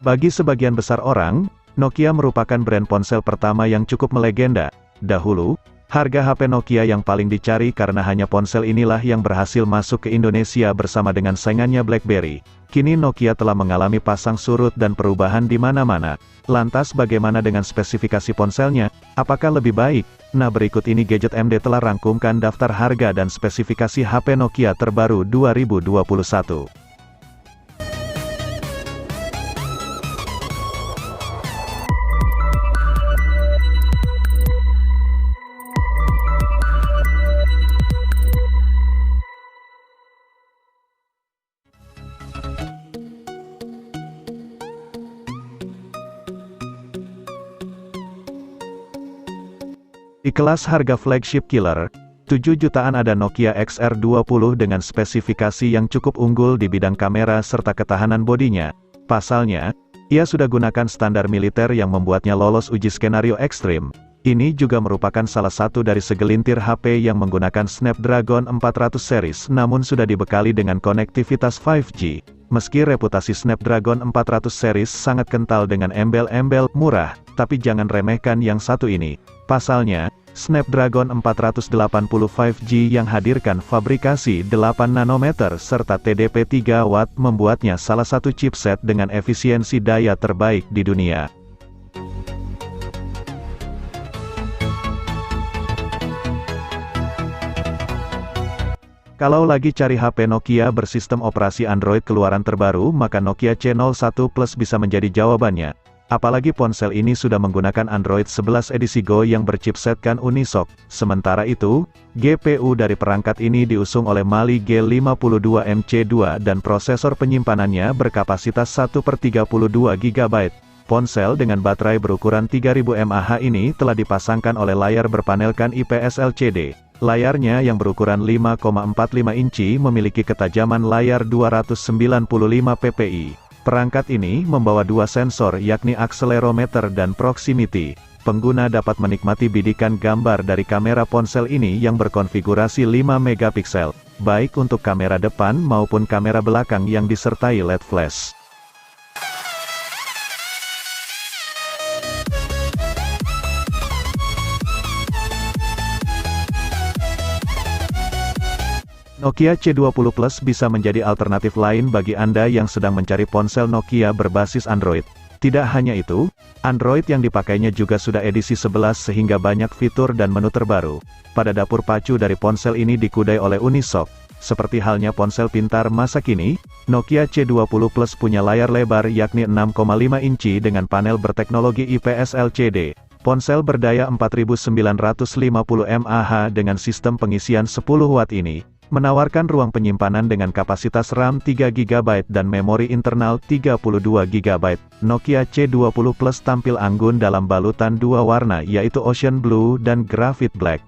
Bagi sebagian besar orang, Nokia merupakan brand ponsel pertama yang cukup melegenda. Dahulu, harga HP Nokia yang paling dicari karena hanya ponsel inilah yang berhasil masuk ke Indonesia bersama dengan saingannya BlackBerry. Kini Nokia telah mengalami pasang surut dan perubahan di mana-mana. Lantas bagaimana dengan spesifikasi ponselnya? Apakah lebih baik? Nah, berikut ini Gadget MD telah rangkumkan daftar harga dan spesifikasi HP Nokia terbaru 2021. Di kelas harga flagship killer, 7 jutaan ada Nokia XR20 dengan spesifikasi yang cukup unggul di bidang kamera serta ketahanan bodinya. Pasalnya, ia sudah gunakan standar militer yang membuatnya lolos uji skenario ekstrim. Ini juga merupakan salah satu dari segelintir HP yang menggunakan Snapdragon 400 series namun sudah dibekali dengan konektivitas 5G. Meski reputasi Snapdragon 400 series sangat kental dengan embel-embel murah, tapi jangan remehkan yang satu ini. Pasalnya, Snapdragon 480 5G yang hadirkan fabrikasi 8 nanometer serta TDP 3 watt membuatnya salah satu chipset dengan efisiensi daya terbaik di dunia. Kalau lagi cari HP Nokia bersistem operasi Android keluaran terbaru, maka Nokia C01 Plus bisa menjadi jawabannya. Apalagi ponsel ini sudah menggunakan Android 11 edisi Go yang berchipsetkan Unisoc. Sementara itu, GPU dari perangkat ini diusung oleh Mali G52MC2 dan prosesor penyimpanannya berkapasitas 1/32 GB. Ponsel dengan baterai berukuran 3000 mAh ini telah dipasangkan oleh layar berpanelkan IPS LCD. Layarnya yang berukuran 5,45 inci memiliki ketajaman layar 295 ppi. Perangkat ini membawa dua sensor yakni akselerometer dan proximity. Pengguna dapat menikmati bidikan gambar dari kamera ponsel ini yang berkonfigurasi 5 megapiksel, baik untuk kamera depan maupun kamera belakang yang disertai LED flash. Nokia C20 Plus bisa menjadi alternatif lain bagi Anda yang sedang mencari ponsel Nokia berbasis Android. Tidak hanya itu, Android yang dipakainya juga sudah edisi 11 sehingga banyak fitur dan menu terbaru. Pada dapur pacu dari ponsel ini dikudai oleh Unisoc. Seperti halnya ponsel pintar masa kini, Nokia C20 Plus punya layar lebar yakni 6,5 inci dengan panel berteknologi IPS LCD. Ponsel berdaya 4950 mAh dengan sistem pengisian 10 watt ini menawarkan ruang penyimpanan dengan kapasitas RAM 3 GB dan memori internal 32 GB. Nokia C20 Plus tampil anggun dalam balutan dua warna yaitu Ocean Blue dan Graphite Black.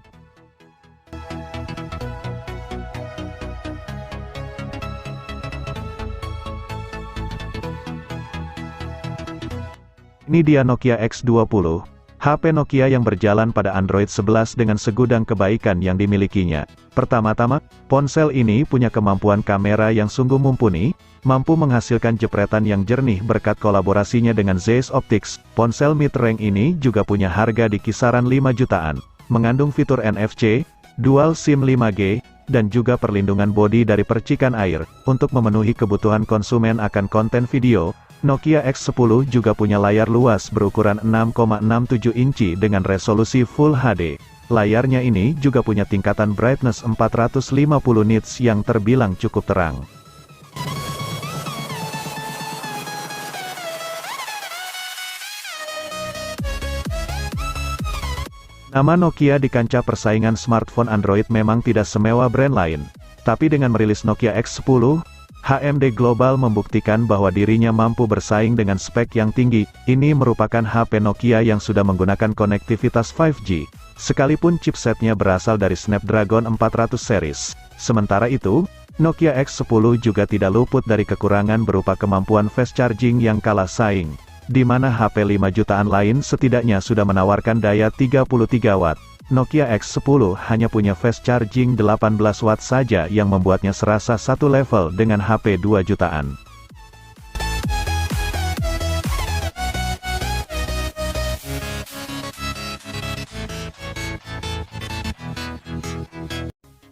Ini dia Nokia X20. HP Nokia yang berjalan pada Android 11 dengan segudang kebaikan yang dimilikinya. Pertama-tama, ponsel ini punya kemampuan kamera yang sungguh mumpuni, mampu menghasilkan jepretan yang jernih berkat kolaborasinya dengan Zeiss Optics. Ponsel mid-range ini juga punya harga di kisaran 5 jutaan, mengandung fitur NFC, dual SIM 5G, dan juga perlindungan bodi dari percikan air. Untuk memenuhi kebutuhan konsumen akan konten video, Nokia X10 juga punya layar luas berukuran 6,67 inci dengan resolusi Full HD. Layarnya ini juga punya tingkatan brightness 450 nits yang terbilang cukup terang. Nama Nokia di kancah persaingan smartphone Android memang tidak semewah brand lain. Tapi dengan merilis Nokia X10, HMD Global membuktikan bahwa dirinya mampu bersaing dengan spek yang tinggi. Ini merupakan HP Nokia yang sudah menggunakan konektivitas 5G, sekalipun chipsetnya berasal dari Snapdragon 400 series. Sementara itu, Nokia X10 juga tidak luput dari kekurangan berupa kemampuan fast charging yang kalah saing, di mana HP 5 jutaan lain setidaknya sudah menawarkan daya 33 watt. Nokia X10 hanya punya fast charging 18 watt saja yang membuatnya serasa satu level dengan HP 2 jutaan.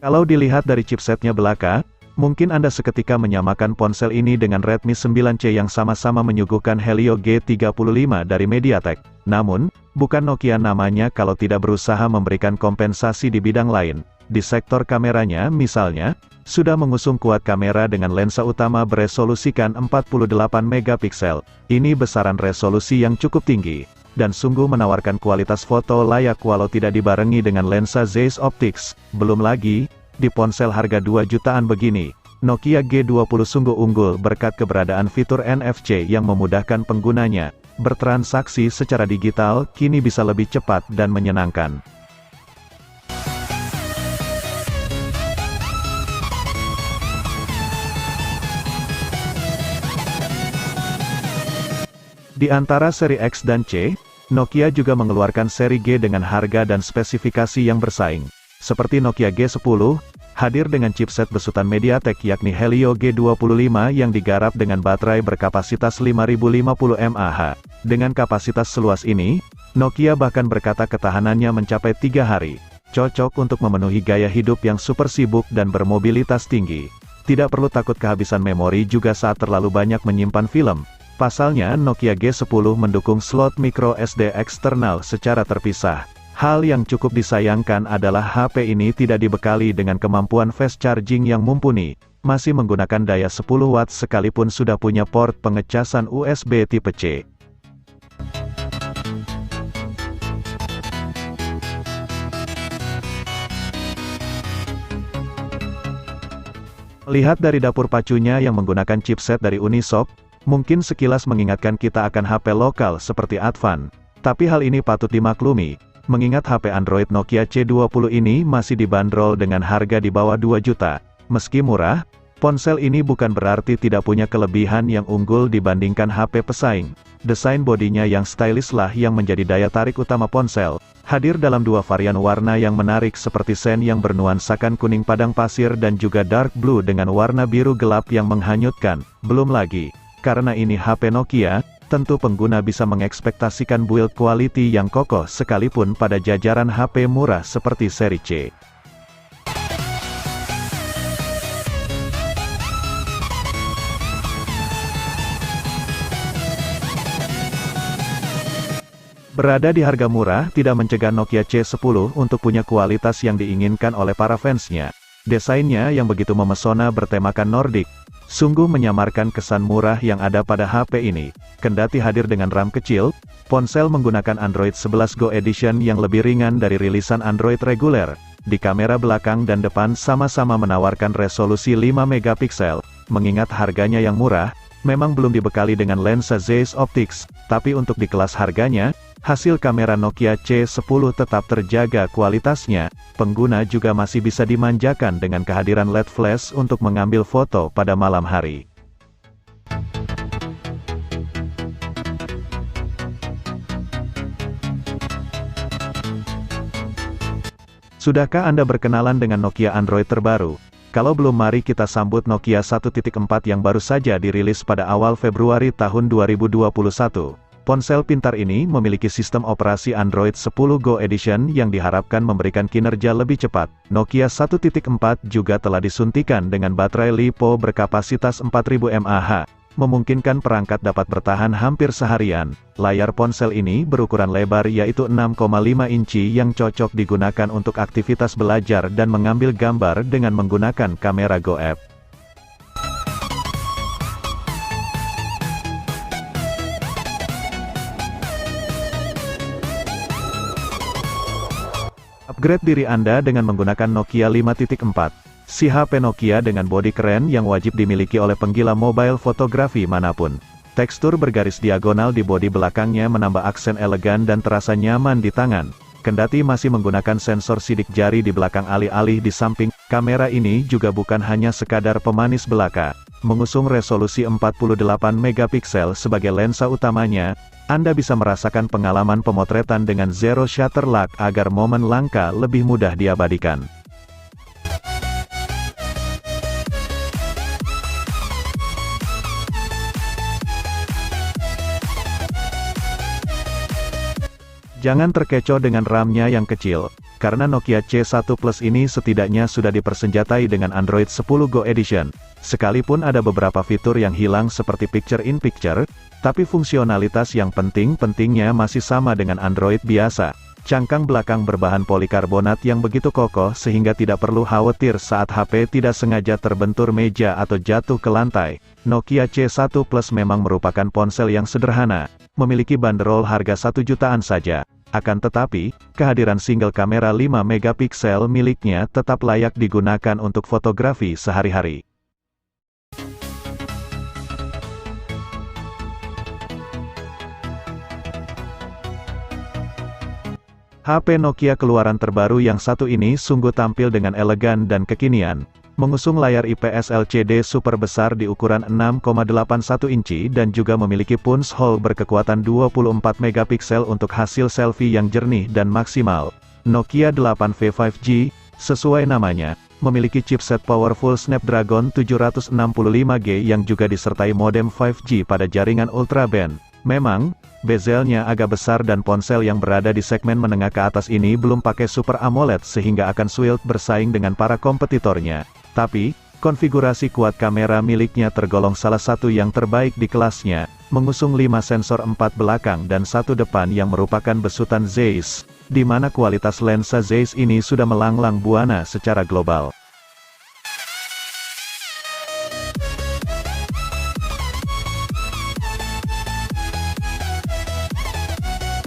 Kalau dilihat dari chipsetnya belaka, mungkin Anda seketika menyamakan ponsel ini dengan Redmi 9C yang sama-sama menyuguhkan Helio G35 dari MediaTek. Namun, bukan Nokia namanya kalau tidak berusaha memberikan kompensasi di bidang lain. Di sektor kameranya misalnya, sudah mengusung kuat kamera dengan lensa utama beresolusikan 48 megapiksel. Ini besaran resolusi yang cukup tinggi, dan sungguh menawarkan kualitas foto layak walau tidak dibarengi dengan lensa Zeiss Optics. Belum lagi, di ponsel harga 2 jutaan begini, Nokia G20 sungguh unggul berkat keberadaan fitur NFC yang memudahkan penggunanya bertransaksi secara digital, kini bisa lebih cepat dan menyenangkan. Di antara seri X dan C, Nokia juga mengeluarkan seri G dengan harga dan spesifikasi yang bersaing. Seperti Nokia G10, hadir dengan chipset besutan MediaTek yakni Helio G25 yang digarap dengan baterai berkapasitas 5050 mAh. Dengan kapasitas seluas ini, Nokia bahkan berkata ketahanannya mencapai 3 hari. Cocok untuk memenuhi gaya hidup yang super sibuk dan bermobilitas tinggi. Tidak perlu takut kehabisan memori juga saat terlalu banyak menyimpan film. Pasalnya Nokia G10 mendukung slot micro SD eksternal secara terpisah. Hal yang cukup disayangkan adalah HP ini tidak dibekali dengan kemampuan fast charging yang mumpuni, masih menggunakan daya 10 watt sekalipun sudah punya port pengecasan USB tipe C. Lihat dari dapur pacunya yang menggunakan chipset dari Unisoc, mungkin sekilas mengingatkan kita akan HP lokal seperti Advan. Tapi hal ini patut dimaklumi, mengingat HP Android Nokia C20 ini masih dibanderol dengan harga di bawah 2 juta. Meski murah, ponsel ini bukan berarti tidak punya kelebihan yang unggul dibandingkan HP pesaing. Desain bodinya yang stylish lah yang menjadi daya tarik utama ponsel. Hadir dalam 2 varian warna yang menarik seperti sen yang bernuansakan kuning padang pasir dan juga dark blue dengan warna biru gelap yang menghanyutkan. Belum lagi, karena ini HP Nokia, tentu pengguna bisa mengekspektasikan build quality yang kokoh sekalipun pada jajaran HP murah seperti seri C. Berada di harga murah tidak mencegah Nokia C10 untuk punya kualitas yang diinginkan oleh para fansnya. Desainnya yang begitu memesona bertemakan Nordik, sungguh menyamarkan kesan murah yang ada pada HP ini. Kendati hadir dengan RAM kecil, ponsel menggunakan Android 11 Go Edition yang lebih ringan dari rilisan Android reguler. Di kamera belakang dan depan sama-sama menawarkan resolusi 5 megapiksel. Mengingat harganya yang murah, memang belum dibekali dengan lensa Zeiss Optics, tapi untuk di kelas harganya, hasil kamera Nokia C10 tetap terjaga kualitasnya. Pengguna juga masih bisa dimanjakan dengan kehadiran LED flash untuk mengambil foto pada malam hari. Sudahkah Anda berkenalan dengan Nokia Android terbaru? Kalau belum, mari kita sambut Nokia 1.4 yang baru saja dirilis pada awal Februari tahun 2021. Ponsel pintar ini memiliki sistem operasi Android 10 Go Edition yang diharapkan memberikan kinerja lebih cepat. Nokia 1.4 juga telah disuntikan dengan baterai LiPo berkapasitas 4000 mAh, memungkinkan perangkat dapat bertahan hampir seharian. Layar ponsel ini berukuran lebar yaitu 6,5 inci yang cocok digunakan untuk aktivitas belajar dan mengambil gambar dengan menggunakan kamera goep. Upgrade diri Anda dengan menggunakan Nokia 5.4. Si HP Nokia dengan bodi keren yang wajib dimiliki oleh penggila mobile fotografi manapun. Tekstur bergaris diagonal di bodi belakangnya menambah aksen elegan dan terasa nyaman di tangan. Kendati masih menggunakan sensor sidik jari di belakang alih-alih di samping, kamera ini juga bukan hanya sekadar pemanis belaka. Mengusung resolusi 48 megapiksel sebagai lensa utamanya, Anda bisa merasakan pengalaman pemotretan dengan zero shutter lock agar momen langka lebih mudah diabadikan. Jangan terkecoh dengan RAM-nya yang kecil. karena Nokia C1 Plus ini setidaknya sudah dipersenjatai dengan Android 10 Go Edition. Sekalipun ada beberapa fitur yang hilang seperti Picture in Picture, tapi fungsionalitas yang penting-pentingnya masih sama dengan Android biasa. Cangkang belakang berbahan polikarbonat yang begitu kokoh sehingga tidak perlu khawatir saat HP tidak sengaja terbentur meja atau jatuh ke lantai. Nokia C1 Plus memang merupakan ponsel yang sederhana, memiliki bandrol harga 1 jutaan saja. Akan tetapi, kehadiran single kamera 5 megapiksel miliknya tetap layak digunakan untuk fotografi sehari-hari. HP Nokia keluaran terbaru yang satu ini sungguh tampil dengan elegan dan kekinian. Mengusung layar IPS LCD super besar di ukuran 6,81 inci dan juga memiliki punch hole berkekuatan 24 megapiksel untuk hasil selfie yang jernih dan maksimal. Nokia 8V 5G, sesuai namanya, memiliki chipset powerful Snapdragon 765G yang juga disertai modem 5G pada jaringan ultraband. Memang, bezelnya agak besar dan ponsel yang berada di segmen menengah ke atas ini belum pakai Super AMOLED sehingga akan sulit bersaing dengan para kompetitornya. Tapi, konfigurasi kuat kamera miliknya tergolong salah satu yang terbaik di kelasnya, mengusung 5 sensor 4 belakang dan 1 depan yang merupakan besutan Zeiss, di mana kualitas lensa Zeiss ini sudah melanglang buana secara global.